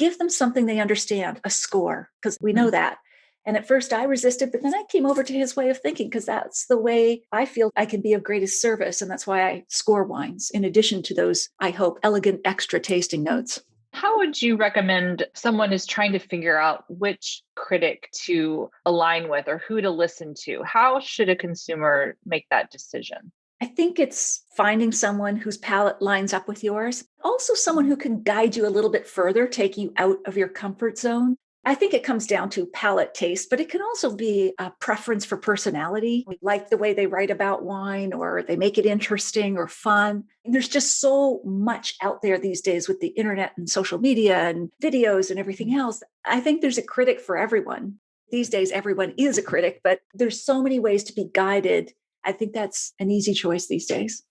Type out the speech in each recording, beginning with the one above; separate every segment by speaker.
Speaker 1: give them something they understand, a score, because we know that. And at first I resisted, but then I came over to his way of thinking because that's the way I feel I can be of greatest service. And that's why I score wines in addition to those, I hope, elegant extra tasting notes.
Speaker 2: How would you recommend someone is trying to figure out which critic to align with or who to listen to? How should a consumer make that decision?
Speaker 1: I think it's finding someone whose palate lines up with yours. Also, someone who can guide you a little bit further, take you out of your comfort zone. I think it comes down to palate taste, but it can also be a preference for personality. We like the way they write about wine, or they make it interesting or fun. And there's just so much out there these days with the internet and social media and videos and everything else. I think there's a critic for everyone. These days, everyone is a critic, but there's so many ways to be guided. I think that's an easy choice these days.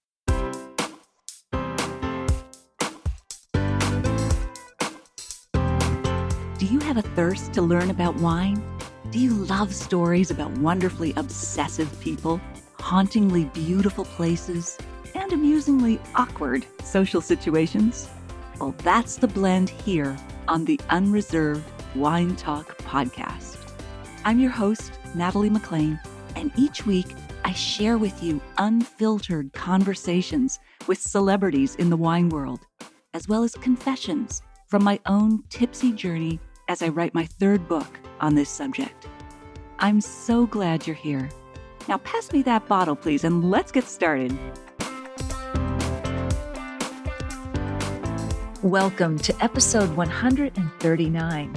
Speaker 1: Do you have a thirst to learn about wine? Do you love stories about wonderfully obsessive people, hauntingly beautiful places, and amusingly awkward social situations? Well, that's the blend here on the Unreserved Wine Talk podcast. I'm your host, Natalie McLean, and each week I share with you unfiltered conversations with celebrities in the wine world, as well as confessions from my own tipsy journey as I write my third book on this subject. I'm so glad you're here. Now pass me that bottle, please, and let's get started. Welcome to episode 139.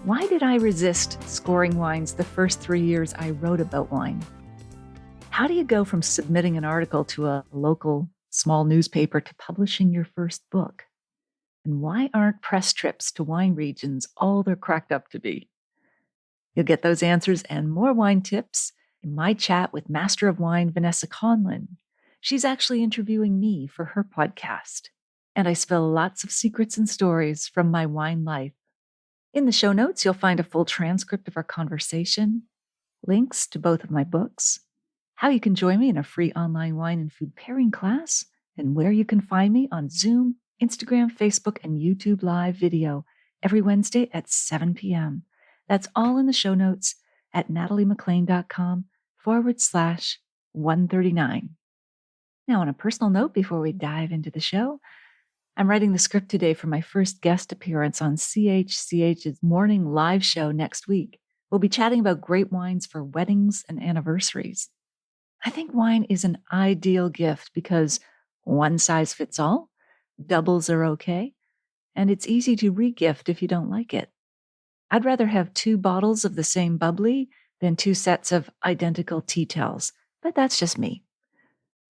Speaker 1: Why did I resist scoring wines the first 3 years I wrote about wine? How do you go from submitting an article to a local small newspaper to publishing your first book? And why aren't press trips to wine regions all they're cracked up to be? You'll get those answers and more wine tips in my chat with Master of Wine Vanessa Conlin. She's actually interviewing me for her podcast. And I spill lots of secrets and stories from my wine life. In the show notes, you'll find a full transcript of our conversation, links to both of my books, how you can join me in a free online wine and food pairing class, and where you can find me on Zoom, Instagram, Facebook, and YouTube live video every Wednesday at 7 p.m. That's all in the show notes at nataliemclean.com/139. Now, on a personal note, before we dive into the show, I'm writing the script today for my first guest appearance on CHCH's morning live show next week. We'll be chatting about great wines for weddings and anniversaries. I think wine is an ideal gift because one size fits all, doubles are okay, and it's easy to re-gift if you don't like it. I'd rather have 2 bottles of the same bubbly than 2 sets of identical tea towels, but that's just me.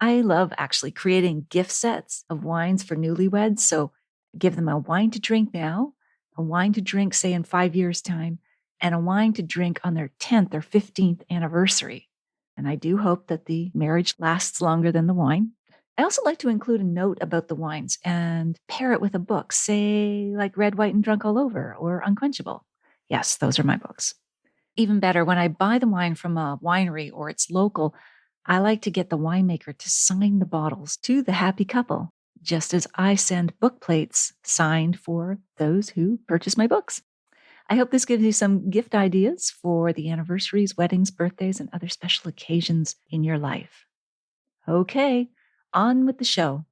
Speaker 1: I love actually creating gift sets of wines for newlyweds, so give them a wine to drink now, a wine to drink, say, in 5 years' time, and a wine to drink on their 10th or 15th anniversary. And I do hope that the marriage lasts longer than the wine. I also like to include a note about the wines and pair it with a book, say like Red, White, and Drunk All Over or Unquenchable. Yes, those are my books. Even better, when I buy the wine from a winery or it's local, I like to get the winemaker to sign the bottles to the happy couple, just as I send book plates signed for those who purchase my books. I hope this gives you some gift ideas for the anniversaries, weddings, birthdays, and other special occasions in your life. Okay, on with the show.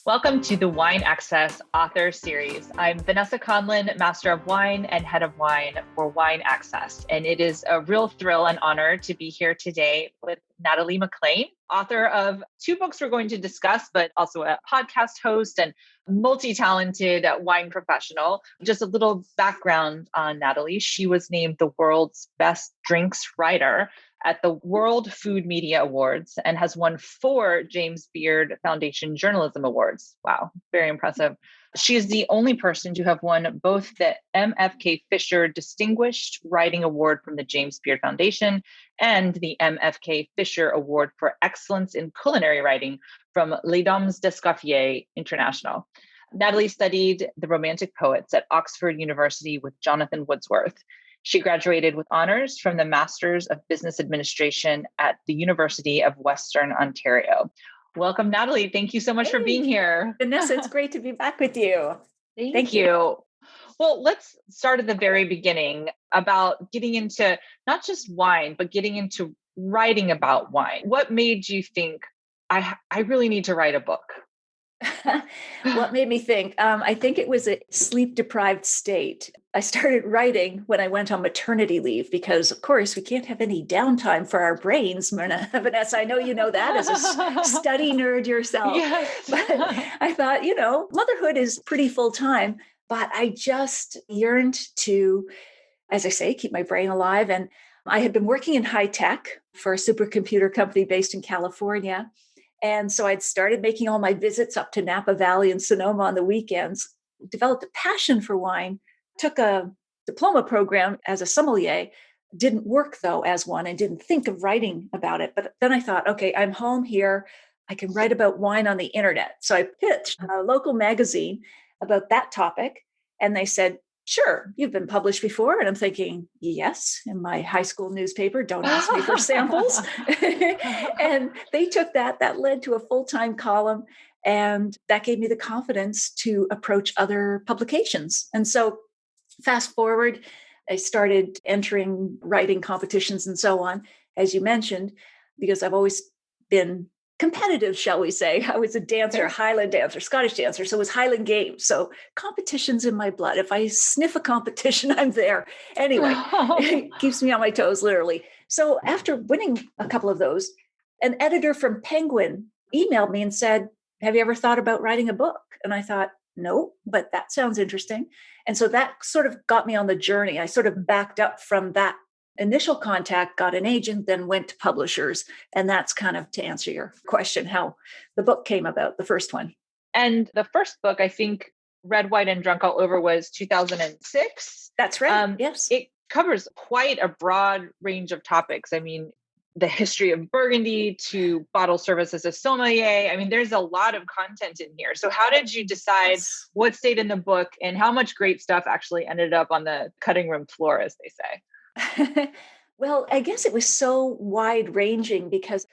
Speaker 2: Welcome to the Wine Access Author Series. I'm Vanessa Conlin, Master of Wine and Head of Wine for Wine Access. And it is a real thrill and honor to be here today with Natalie McLean, author of 2 books we're going to discuss, but also a podcast host and multi-talented wine professional. Just a little background on Natalie. She was named the world's best drinks writer at the World Food Media Awards and has won 4 James Beard Foundation Journalism Awards. Wow, very impressive. She is the only person to have won both the MFK Fisher Distinguished Writing Award from the James Beard Foundation and the MFK Fisher Award for Excellence in Culinary Writing from Les Dames d'Escoffier International. Natalie studied the Romantic poets at Oxford University with Jonathan Wordsworth. She graduated with honors from the Masters of Business Administration at the University of Western Ontario. Welcome, Natalie. Thank you so much for being
Speaker 3: Hey,
Speaker 2: here.
Speaker 3: Vanessa, it's great to be back with you.
Speaker 2: Thank
Speaker 3: Thank you.
Speaker 2: you. Well, let's start at the very beginning about getting into not just wine, but getting into writing about wine. What made you think I really need to write a book?
Speaker 3: What made me think? I think it was a sleep deprived state. I started writing when I went on maternity leave because, of course, we can't have any downtime for our brains. Vanessa, I know you know that as a study nerd yourself.
Speaker 2: Yes.
Speaker 3: But I thought, motherhood is pretty full time, but I just yearned to, as I say, keep my brain alive. And I had been working in high tech for a supercomputer company based in California. And so I'd started making all my visits up to Napa Valley and Sonoma on the weekends, developed a passion for wine, took a diploma program as a sommelier, didn't work though as one and didn't think of writing about it. But then I thought, okay, I'm home here. I can write about wine on the internet. So I pitched a local magazine about that topic. And they said, sure, you've been published before. And I'm thinking, yes, in my high school newspaper, don't ask me for samples. And they took that led to a full-time column. And that gave me the confidence to approach other publications. And so fast forward, I started entering writing competitions and so on, as you mentioned, because I've always been competitive, shall we say. I was a dancer, Highland dancer, Scottish dancer. So it was Highland Games. So competition's in my blood. If I sniff a competition, I'm there. Anyway, it keeps me on my toes, literally. So after winning a couple of those, an editor from Penguin emailed me and said, have you ever thought about writing a book? And I thought, no, but that sounds interesting. And so that sort of got me on the journey. I sort of backed up from that initial contact, got an agent, then went to publishers. And that's kind of to answer your question, how the book came about, the first one.
Speaker 2: And the first book, I think, Red, White, and Drunk All Over was 2006.
Speaker 3: That's right. Yes.
Speaker 2: It covers quite a broad range of topics. I mean, the history of Burgundy to bottle service as a sommelier. I mean, there's a lot of content in here. So how did you decide what stayed in the book and how much great stuff actually ended up on the cutting room floor, as they say?
Speaker 3: Well, I guess it was so wide ranging because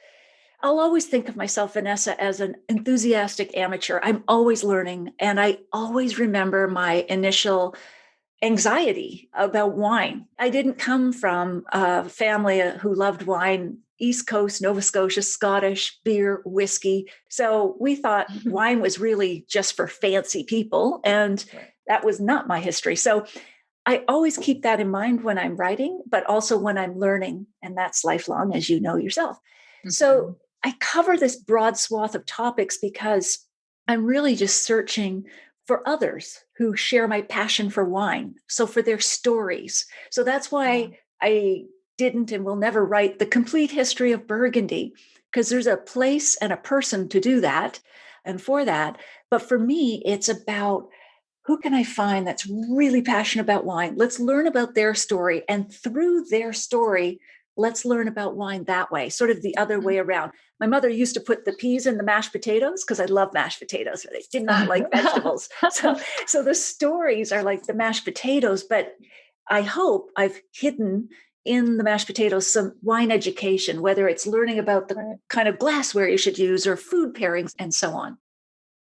Speaker 3: I'll always think of myself, Vanessa, as an enthusiastic amateur. I'm always learning. And I always remember my initial anxiety about wine. I didn't come from a family who loved wine, East Coast, Nova Scotia, Scottish, beer, whiskey. So we thought wine was really just for fancy people. And that was not my history. So I always keep that in mind when I'm writing, but also when I'm learning. And that's lifelong, as you know yourself. Mm-hmm. So I cover this broad swath of topics because I'm really just searching for others who share my passion for wine. So for their stories. So that's why I didn't and will never write the complete history of Burgundy, because there's a place and a person to do that and for that. But for me, it's about who can I find that's really passionate about wine? Let's learn about their story. And through their story, let's learn about wine that way, sort of the other way around. My mother used to put the peas in the mashed potatoes because I love mashed potatoes. I did not like vegetables. So the stories are like the mashed potatoes, but I hope I've hidden in the mashed potatoes some wine education, whether it's learning about the kind of glassware you should use or food pairings and so on.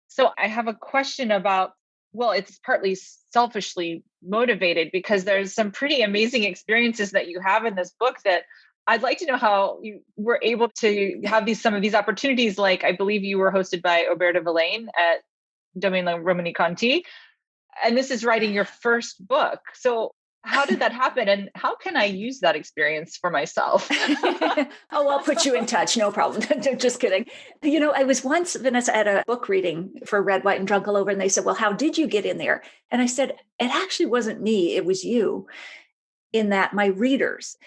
Speaker 2: So I have a question about, well, it's partly selfishly motivated because there's some pretty amazing experiences that you have in this book that I'd like to know how you were able to have some of these opportunities. Like, I believe you were hosted by Aubert de Villaine at Domaine Romani Conti, and this is writing your first book. So how did that happen? And how can I use that experience for myself?
Speaker 3: I'll put you in touch. No problem. Just kidding. I was once, Vanessa, at a book reading for Red, White, and Drunk All Over. And they said, well, how did you get in there? And I said, it actually wasn't me. It was you, in that my readers.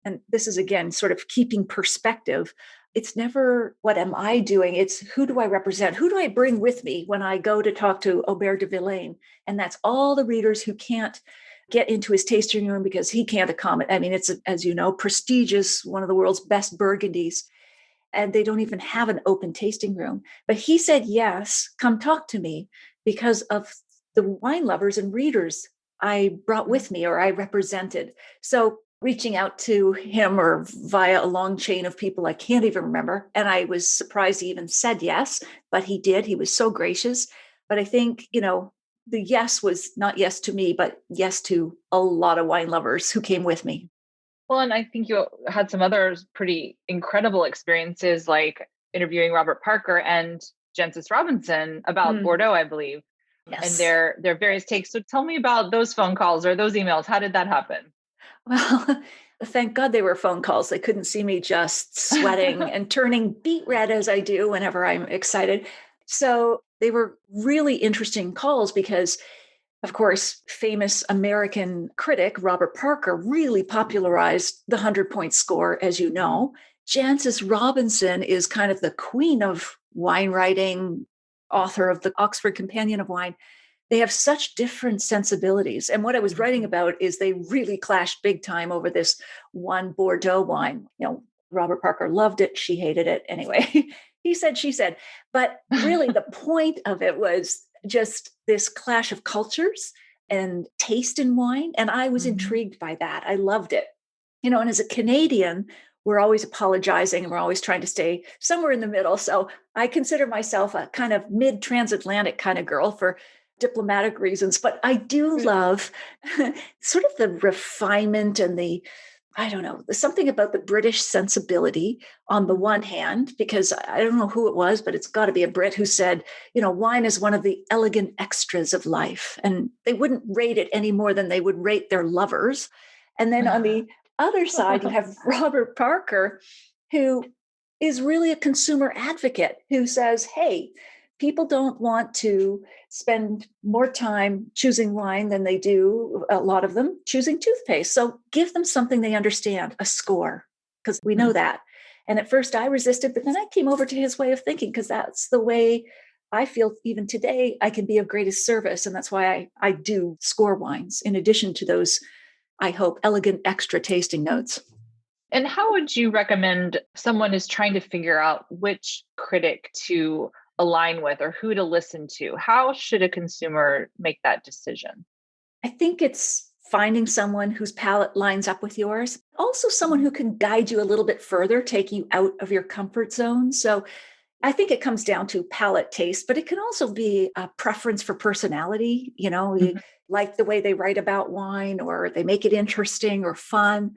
Speaker 3: And this is, again, sort of keeping perspective. It's never what am I doing? It's who do I represent? Who do I bring with me when I go to talk to Aubert de Villaine? And that's all the readers who can't get into his tasting room because he can't accommodate. I mean, it's, as you know, prestigious, one of the world's best Burgundies, and they don't even have an open tasting room. But he said, yes, come talk to me because of the wine lovers and readers I brought with me or I represented. So reaching out to him or via a long chain of people I can't even remember. And I was surprised he even said yes, but he did. He was so gracious. But I think, the yes was not yes to me, but yes to a lot of wine lovers who came with me.
Speaker 2: Well, and I think you had some other pretty incredible experiences, like interviewing Robert Parker and Jancis Robinson about Bordeaux, I believe, and
Speaker 3: Yes.
Speaker 2: their various takes. So tell me about those phone calls or those emails. How did that happen?
Speaker 3: Well, thank God they were phone calls. They couldn't see me just sweating and turning beet red as I do whenever I'm excited. So they were really interesting calls because, of course, famous American critic Robert Parker really popularized the 100-point score, as you know. Jancis Robinson is kind of the queen of wine writing, author of the Oxford Companion of Wine. They have such different sensibilities. And what I was writing about is they really clashed big time over this one Bordeaux wine. Robert Parker loved it. She hated it. Anyway, he said, she said. But really, the point of it was just this clash of cultures and taste in wine. And I was intrigued by that. I loved it. And as a Canadian, we're always apologizing and we're always trying to stay somewhere in the middle. So I consider myself a kind of mid transatlantic kind of girl for diplomatic reasons, but I do love sort of the refinement and I don't know, there's something about the British sensibility on the one hand, because I don't know who it was, but it's got to be a Brit who said, wine is one of the elegant extras of life. And they wouldn't rate it any more than they would rate their lovers. And then on the other side, you have Robert Parker, who is really a consumer advocate who says, hey, people don't want to spend more time choosing wine than they do, a lot of them, choosing toothpaste. So give them something they understand, a score, because we know that. And at first I resisted, but then I came over to his way of thinking, because that's the way I feel even today I can be of greatest service. And that's why I do score wines in addition to those, I hope, elegant extra tasting notes.
Speaker 2: And how would you recommend someone is trying to figure out which critic to align with or who to listen to? How should a consumer make that decision?
Speaker 3: I think it's finding someone whose palate lines up with yours. Also, someone who can guide you a little bit further, take you out of your comfort zone. So I think it comes down to palate taste, but it can also be a preference for personality. You like the way they write about wine, or they make it interesting or fun.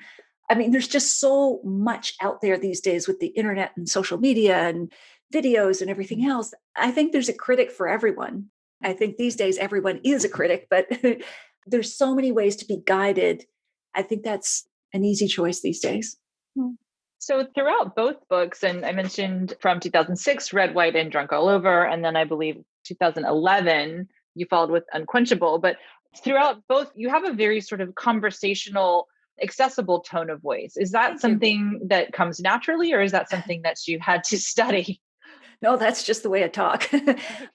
Speaker 3: I mean, there's just so much out there these days with the internet and social media and videos and everything else. I think there's a critic for everyone. I think these days everyone is a critic, but there's so many ways to be guided. I think that's an easy choice these days.
Speaker 2: So throughout both books, and I mentioned from 2006, Red, White, and Drunk All Over, and then I believe 2011, you followed with Unquenchable, but throughout both, you have a very sort of conversational, accessible tone of voice. Is that something that comes naturally, or is that something that you had to study?
Speaker 3: No, that's just the way I talk.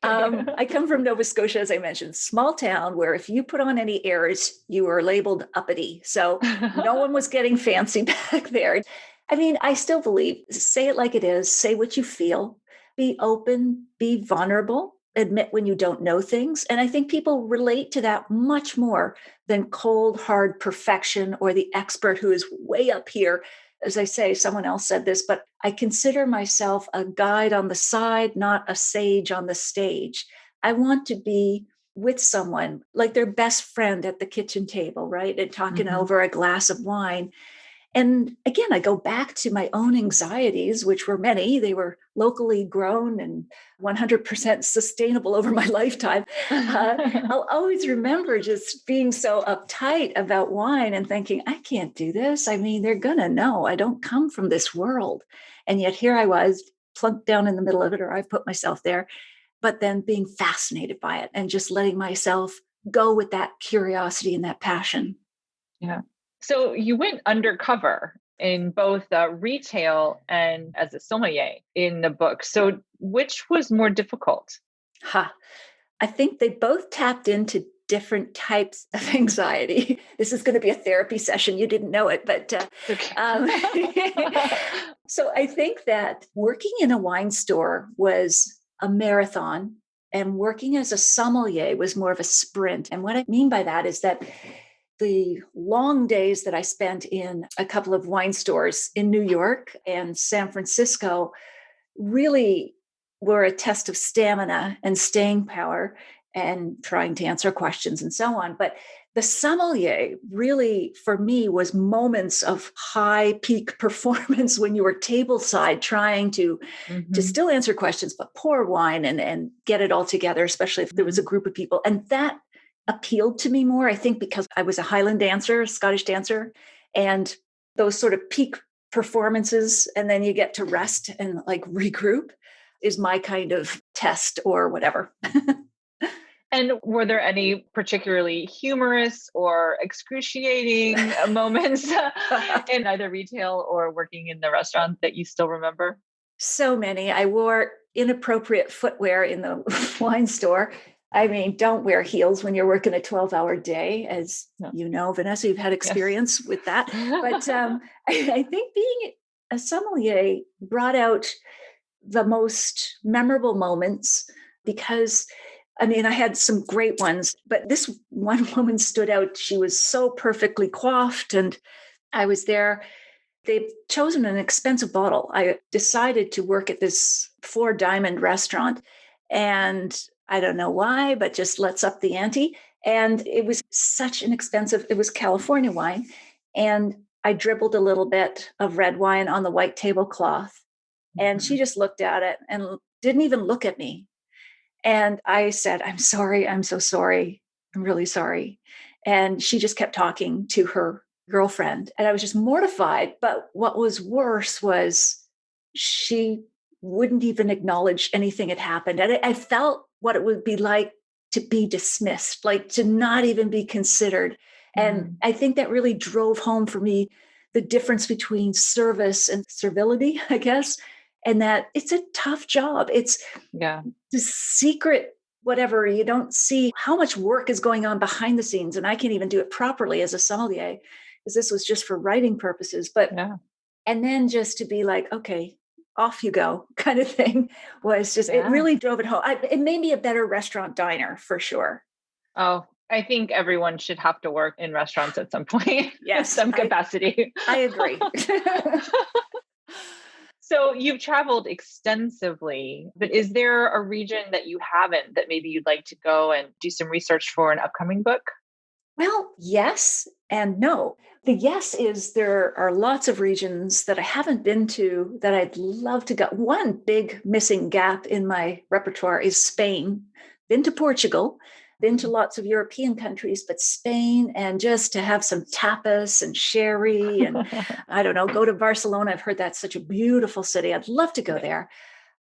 Speaker 3: I come from Nova Scotia, as I mentioned, small town where if you put on any airs, you were labeled uppity. So no one was getting fancy back there. I mean, I still believe, say it like it is, say what you feel, be open, be vulnerable, admit when you don't know things. And I think people relate to that much more than cold, hard perfection or the expert who is way up here. As I say, someone else said this, but I consider myself a guide on the side, not a sage on the stage. I want to be with someone like their best friend at the kitchen table, right? And talking over a glass of wine. And again, I go back to my own anxieties, which were many. They were locally grown and 100% sustainable over my lifetime. I'll always remember just being so uptight about wine and thinking, I can't do this. I mean, they're going to know I don't come from this world. And yet here I was, plunked down in the middle of it, or I put myself there, but then being fascinated by it and just letting myself go with that curiosity and that passion.
Speaker 2: Yeah. So you went undercover in both retail and as a sommelier in the book. So which was more difficult?
Speaker 3: I think they both tapped into different types of anxiety. This is going to be a therapy session. You didn't know it, but so I think that working in a wine store was a marathon and working as a sommelier was more of a sprint. And what I mean by that is that the long days that I spent in a couple of wine stores in New York and San Francisco really were a test of stamina and staying power and trying to answer questions and so on. But the sommelier really, for me, was moments of high peak performance when you were tableside trying to still answer questions, but pour wine and get it all together, especially if there was a group of people. And that appealed to me more, I think, because I was a Highland dancer, a Scottish dancer, and those sort of peak performances, and then you get to rest and like regroup is my kind of test or whatever.
Speaker 2: And were there any particularly humorous or excruciating moments in either retail or working in the restaurant that you still remember?
Speaker 3: So many. I wore inappropriate footwear in the wine store. I mean, don't wear heels when you're working a 12-hour day, as you know, Vanessa, you've had experience with that. But I think being a sommelier brought out the most memorable moments because, I mean, I had some great ones, but this one woman stood out. She was so perfectly coiffed, and I was there. They've chosen an expensive bottle. I decided to work at this 4-diamond restaurant, and I don't know why, but just let's up the ante. And it was such an expensive, it was California wine. And I dribbled a little bit of red wine on the white tablecloth. And she just looked at it and didn't even look at me. And I said, I'm sorry. I'm so sorry. I'm really sorry. And she just kept talking to her girlfriend. And I was just mortified. But what was worse was she wouldn't even acknowledge anything had happened. And I felt what it would be like to be dismissed, like to not even be considered. And I think that really drove home for me the difference between service and servility, I guess, and that it's a tough job. It's the secret, whatever, you don't see how much work is going on behind the scenes. And I can't even do it properly as a sommelier, because this was just for writing purposes. But, and then just to be like, okay, off you go kind of thing was just, it really drove it home. It made me a better restaurant diner for sure.
Speaker 2: Oh, I think everyone should have to work in restaurants at some point.
Speaker 3: Yes.
Speaker 2: Some capacity.
Speaker 3: I agree.
Speaker 2: So you've traveled extensively, but is there a region that you haven't that maybe you'd like to go and do some research for an upcoming book?
Speaker 3: Well, yes and no. The yes is there are lots of regions that I haven't been to that I'd love to go. One big missing gap in my repertoire is Spain. Been to Portugal, been to lots of European countries, but Spain, and just to have some tapas and sherry and I don't know, go to Barcelona. I've heard that's such a beautiful city. I'd love to go there.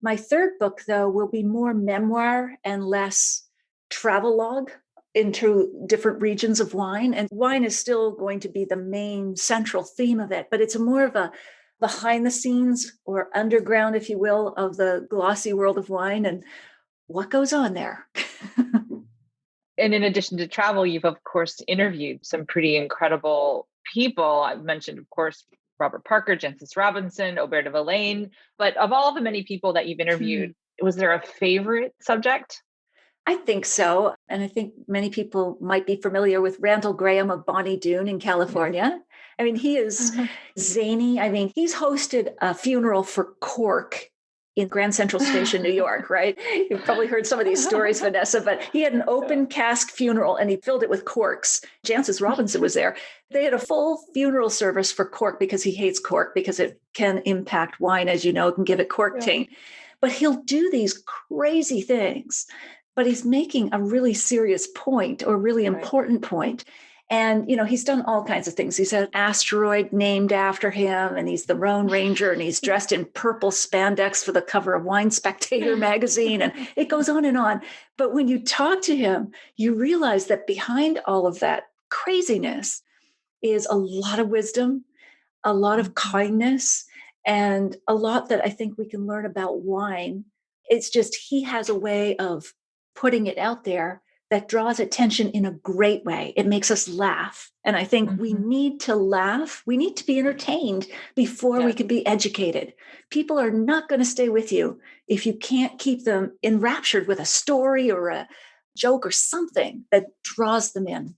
Speaker 3: My third book, though, will be more memoir and less travelogue into different regions of wine. And wine is still going to be the main central theme of it, but it's more of a behind the scenes or underground, if you will, of the glossy world of wine and what goes on there.
Speaker 2: And in addition to travel, you've, of course, interviewed some pretty incredible people. I've mentioned, of course, Robert Parker, Jancis Robinson, Aubert de Villaine. But of all the many people that you've interviewed, was there a favorite subject?
Speaker 3: I think so. And I think many people might be familiar with Randall Graham of Bonnie Doon in California. I mean, he is zany. I mean, he's hosted a funeral for cork in Grand Central Station, New York, right? You've probably heard some of these stories, Vanessa, but he had an open cask funeral and he filled it with corks. Jancis Robinson was there. They had a full funeral service for cork because he hates cork because it can impact wine, as you know, it can give it cork taint. But he'll do these crazy things, but he's making a really serious point or really important point. And, you know, he's done all kinds of things. He's had an asteroid named after him, and he's the Lone Ranger, and he's dressed in purple spandex for the cover of Wine Spectator magazine, and it goes on and on. But when you talk to him, you realize that behind all of that craziness is a lot of wisdom, a lot of kindness, and a lot that I think we can learn about wine. It's just he has a way of putting it out there that draws attention in a great way. It makes us laugh. And I think we need to laugh. We need to be entertained before we can be educated. People are not going to stay with you if you can't keep them enraptured with a story or a joke or something that draws them in.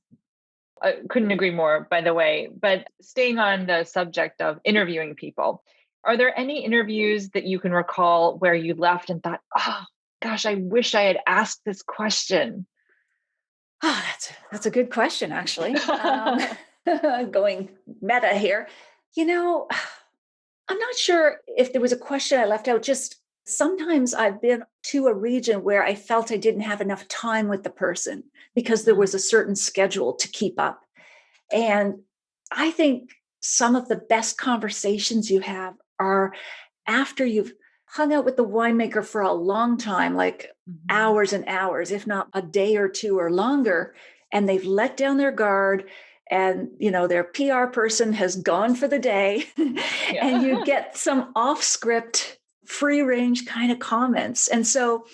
Speaker 2: I couldn't agree more, by the way. But staying on the subject of interviewing people, are there any interviews that you can recall where you left and thought, oh, gosh, I wish I had asked this question?
Speaker 3: Oh, that's a good question, actually. Going meta here. You know, I'm not sure if there was a question I left out. Just sometimes I've been to a region where I felt I didn't have enough time with the person because there was a certain schedule to keep up. And I think some of the best conversations you have are after you've hung out with the winemaker for a long time, like hours and hours, if not a day or two or longer, and they've let down their guard and their PR person has gone for the day and you get some off script free range kind of comments. And so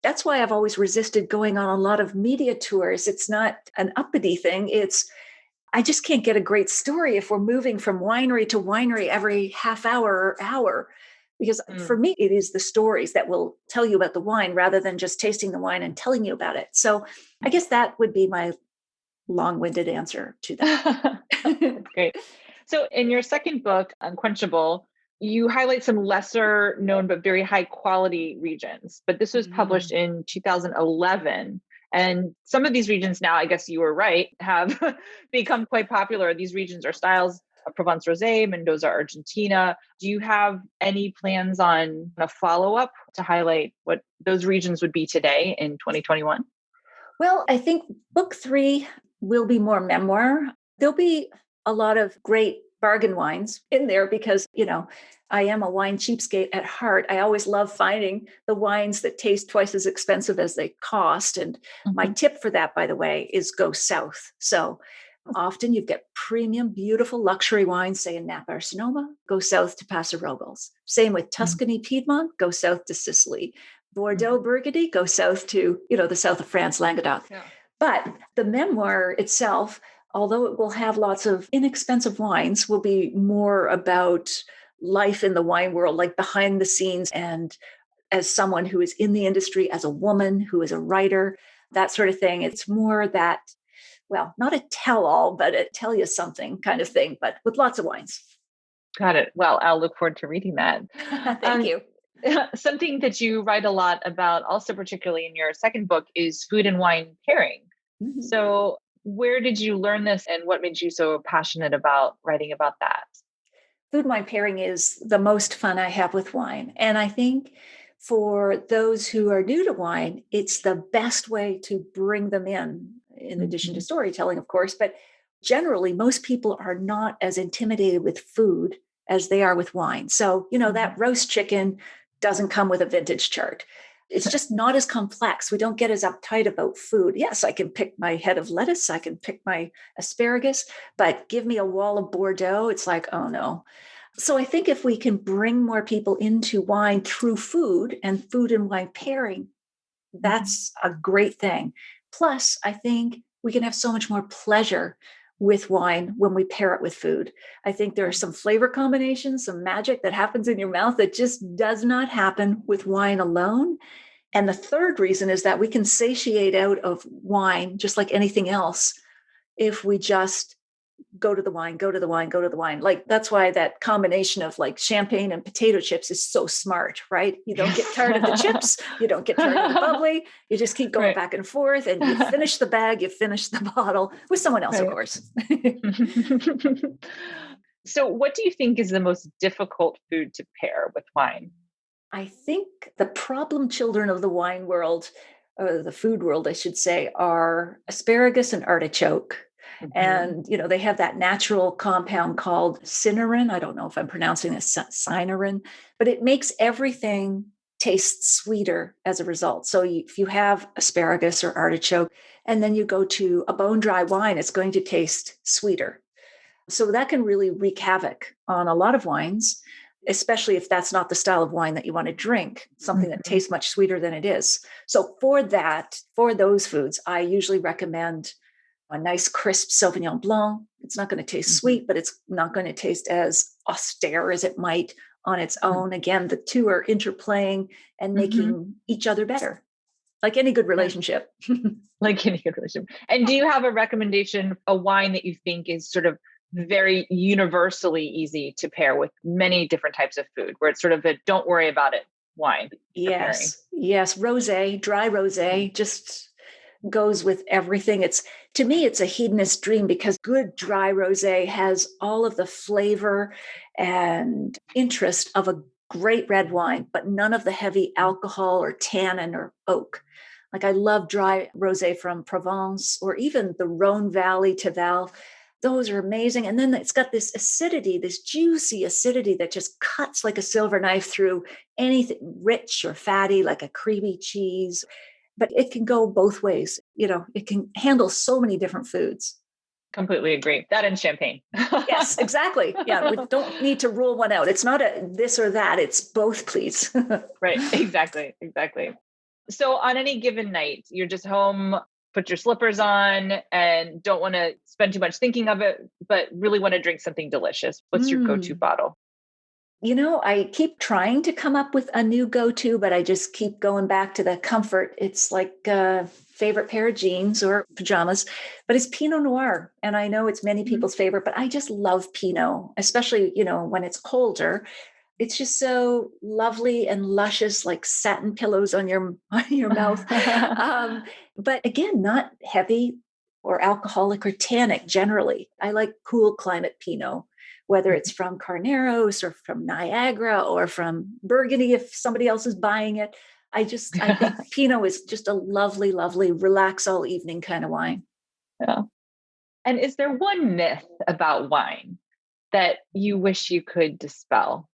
Speaker 3: that's why I've always resisted going on a lot of media tours. It's not an uppity thing. I just can't get a great story if we're moving from winery to winery every half hour or hour. Because for me, it is the stories that will tell you about the wine rather than just tasting the wine and telling you about it. So I guess that would be my long-winded answer to that.
Speaker 2: That's great. So in your second book, Unquenchable, you highlight some lesser known but very high quality regions. But this was published in 2011. And some of these regions now, I guess you were right, have become quite popular. These regions are styles of Provence Rosé, Mendoza, Argentina. Do you have any plans on a follow-up to highlight what those regions would be today in 2021?
Speaker 3: Well, I think book 3 will be more memoir. There'll be a lot of great bargain wines in there because, I am a wine cheapskate at heart. I always love finding the wines that taste twice as expensive as they cost. And my tip for that, by the way, is go south. So often you get premium, beautiful luxury wines, say in Napa or Sonoma, go south to Paso Robles. Same with Tuscany, Piedmont, go south to Sicily. Bordeaux, Burgundy, go south to, the south of France, Languedoc. Yeah. But the memoir itself, although it will have lots of inexpensive wines, will be more about life in the wine world, like behind the scenes. And as someone who is in the industry, as a woman who is a writer, that sort of thing, it's more that, well, not a tell-all, but a tell you something kind of thing, but with lots of wines.
Speaker 2: Got it. Well, I'll look forward to reading that.
Speaker 3: Thank you.
Speaker 2: Something that you write a lot about, also particularly in your second book, is food and wine pairing. So where did you learn this and what made you so passionate about writing about that?
Speaker 3: Food and wine pairing is the most fun I have with wine. And I think for those who are new to wine, it's the best way to bring them in addition to storytelling, of course. But generally, most people are not as intimidated with food as they are with wine. So, that roast chicken doesn't come with a vintage chart. It's just not as complex. We don't get as uptight about food. Yes, I can pick my head of lettuce. I can pick my asparagus, but give me a wall of Bordeaux. It's like, oh no. So I think if we can bring more people into wine through food and food and wine pairing, that's a great thing. Plus, I think we can have so much more pleasure with wine when we pair it with food. I think there are some flavor combinations, some magic that happens in your mouth that just does not happen with wine alone. And the third reason is that we can satiate out of wine, just like anything else, if we just go to the wine, go to the wine, go to the wine. Like that's why that combination of like champagne and potato chips is so smart, right? You don't get tired of the chips. You don't get tired of the bubbly. You just keep going back and forth and you finish the bag, you finish the bottle with someone else, of course.
Speaker 2: So what do you think is the most difficult food to pair with wine?
Speaker 3: I think the problem children of the wine world, or the food world, I should say, are asparagus and artichoke. And, they have that natural compound called cynarin. I don't know if I'm pronouncing this cynarin, but it makes everything taste sweeter as a result. So if you have asparagus or artichoke, and then you go to a bone dry wine, it's going to taste sweeter. So that can really wreak havoc on a lot of wines, especially if that's not the style of wine that you want to drink, something that tastes much sweeter than it is. So for those foods, I usually recommend a nice crisp Sauvignon Blanc. It's not going to taste sweet, but it's not going to taste as austere as it might on its own. Again, the two are interplaying and making each other better. like any good relationship.
Speaker 2: Like any good relationship. And do you have a recommendation, a wine that you think is sort of very universally easy to pair with many different types of food, where it's sort of a don't worry about it wine for pairing?
Speaker 3: Yes. Rosé, dry rosé, just goes with everything. To me, it's a hedonist dream because good dry rosé has all of the flavor and interest of a great red wine, but none of the heavy alcohol or tannin or oak. Like I love dry rosé from Provence or even the Rhone Valley, Tavel. Those are amazing. And then it's got this acidity, this juicy acidity that just cuts like a silver knife through anything rich or fatty, like a creamy cheese. But it can go both ways. It can handle so many different foods.
Speaker 2: Completely agree. That and champagne.
Speaker 3: Yes, exactly. Yeah, we don't need to rule one out. It's not a this or that. It's both, please.
Speaker 2: Right. Exactly. So on any given night, you're just home, put your slippers on and don't want to spend too much thinking of it, but really want to drink something delicious. What's your go-to bottle?
Speaker 3: I keep trying to come up with a new go-to, but I just keep going back to the comfort. It's like a favorite pair of jeans or pajamas, but it's Pinot Noir. And I know it's many people's favorite, but I just love Pinot, especially, when it's colder. It's just so lovely and luscious, like satin pillows on your mouth. But again, not heavy or alcoholic or tannic generally. I like cool climate Pinot, whether it's from Carneros or from Niagara or from Burgundy, if somebody else is buying it. I think Pinot is just a lovely, lovely, relax all evening kind of wine.
Speaker 2: Yeah. And is there one myth about wine that you wish you could dispel?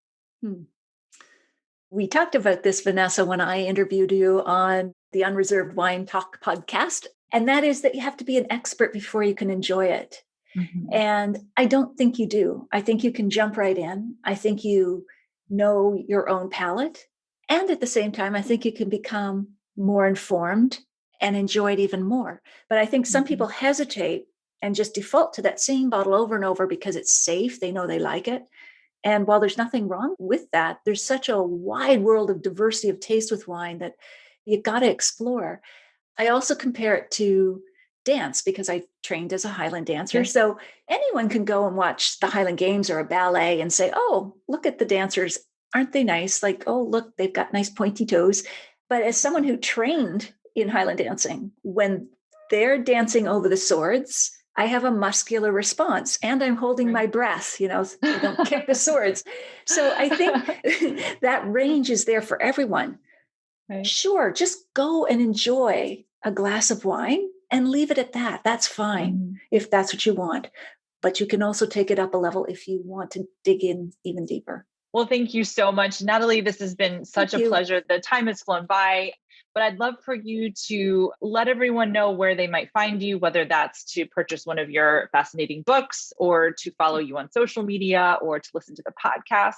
Speaker 3: We talked about this, Vanessa, when I interviewed you on the Unreserved Wine Talk podcast, and that is that you have to be an expert before you can enjoy it. Mm-hmm. And I don't think you do. I think you can jump right in. I think you know your own palate. And at the same time, I think you can become more informed and enjoy it even more. But I think some people hesitate and just default to that same bottle over and over because it's safe. They know they like it. And while there's nothing wrong with that, there's such a wide world of diversity of taste with wine that you got to explore. I also compare it to dance because I trained as a Highland dancer. Yes. So anyone can go and watch the Highland Games or a ballet and say, oh, look at the dancers. Aren't they nice? Like, oh, look, they've got nice pointy toes. But as someone who trained in Highland dancing, when they're dancing over the swords, I have a muscular response and I'm holding my breath, so they don't kick the swords. So I think that range is there for everyone. Right. Sure, just go and enjoy a glass of wine and leave it at that. That's fine if that's what you want. But you can also take it up a level if you want to dig in even deeper.
Speaker 2: Well, thank you so much, Natalie. This has been such a pleasure. The time has flown by, but I'd love for you to let everyone know where they might find you, whether that's to purchase one of your fascinating books or to follow you on social media or to listen to the podcast.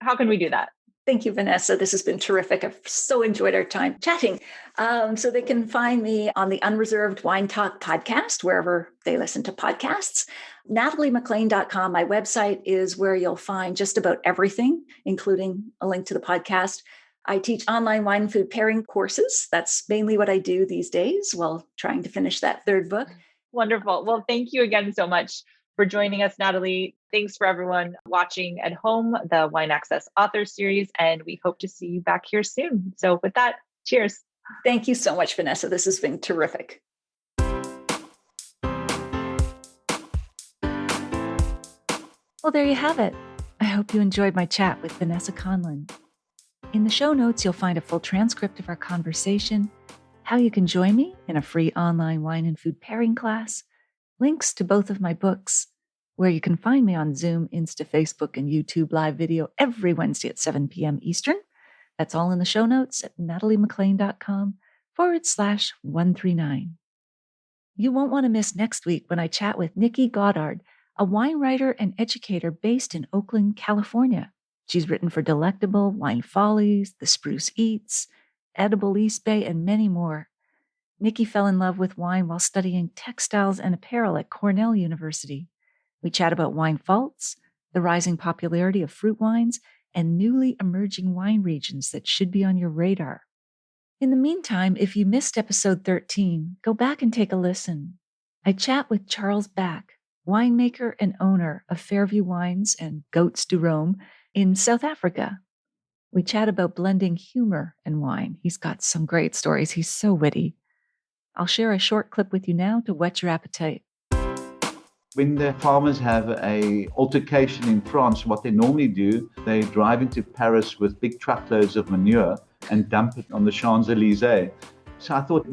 Speaker 2: How can we do that?
Speaker 3: Thank you, Vanessa. This has been terrific. I've so enjoyed our time chatting. So they can find me on the Unreserved Wine Talk podcast, wherever they listen to podcasts. NatalieMacLean.com, my website, is where you'll find just about everything, including a link to the podcast. I teach online wine and food pairing courses. That's mainly what I do these days while trying to finish that third book.
Speaker 2: Wonderful. Well, thank you again so much for joining us, Natalie. Thanks for everyone watching at home, the Wine Access Author Series, and we hope to see you back here soon. So with that, cheers.
Speaker 3: Thank you so much, Vanessa. This has been terrific.
Speaker 1: Well, there you have it. I hope you enjoyed my chat with Vanessa Conlin. In the show notes, you'll find a full transcript of our conversation, how you can join me in a free online wine and food pairing class, links to both of my books, where you can find me on Zoom, Insta, Facebook, and YouTube live video every Wednesday at 7 p.m. Eastern. That's all in the show notes at NatalieMacLean.com/139. You won't want to miss next week when I chat with Nikki Goddard, a wine writer and educator based in Oakland, California. She's written for Delectable, Wine Follies, The Spruce Eats, Edible East Bay, and many more. Nikki fell in love with wine while studying textiles and apparel at Cornell University. We chat about wine faults, the rising popularity of fruit wines, and newly emerging wine regions that should be on your radar. In the meantime, if you missed episode 13, go back and take a listen. I chat with Charles Back, winemaker and owner of Fairview Wines and Goats du Rhôme in South Africa. We chat about blending humor and wine. He's got some great stories. He's so witty. I'll share a short clip with you now to whet your appetite.
Speaker 4: When the farmers have an altercation in France, what they normally do, they drive into Paris with big truckloads of manure and dump it on the Champs-Élysées. So I thought,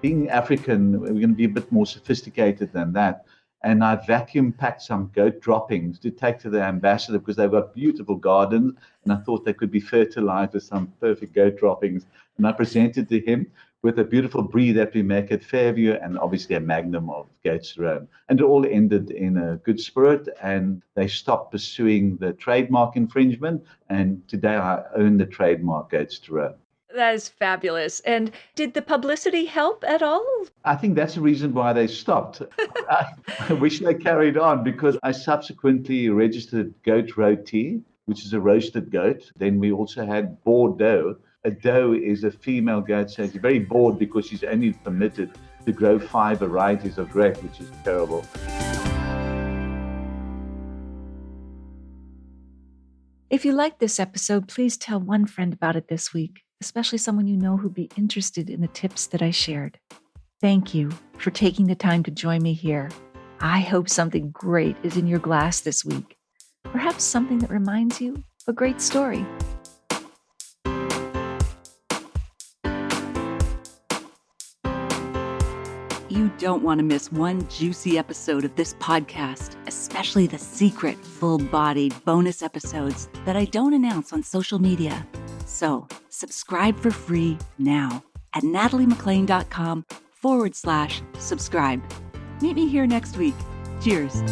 Speaker 4: being African, we're going to be a bit more sophisticated than that. And I vacuum packed some goat droppings to take to the ambassador because they've got beautiful gardens. And I thought they could be fertilized with some perfect goat droppings. And I presented to him with a beautiful brie that we make at Fairview and obviously a magnum of goat's rhone. And it all ended in a good spirit. And they stopped pursuing the trademark infringement. And today I own the trademark goat's rhone.
Speaker 3: That is fabulous. And did the publicity help at all?
Speaker 4: I think that's the reason why they stopped. I wish they carried on because I subsequently registered goat rôti, which is a roasted goat. Then we also had Bordeaux. A doe is a female goat, so it's very bored because she's only permitted to grow 5 varieties of grape, which is terrible.
Speaker 1: If you liked this episode, please tell one friend about it this week, especially someone you know who'd be interested in the tips that I shared. Thank you for taking the time to join me here. I hope something great is in your glass this week. Perhaps something that reminds you of a great story. You don't want to miss one juicy episode of this podcast, especially the secret, full-bodied bonus episodes that I don't announce on social media. So subscribe for free now at nataliemclean.com/subscribe. Meet me here next week. Cheers.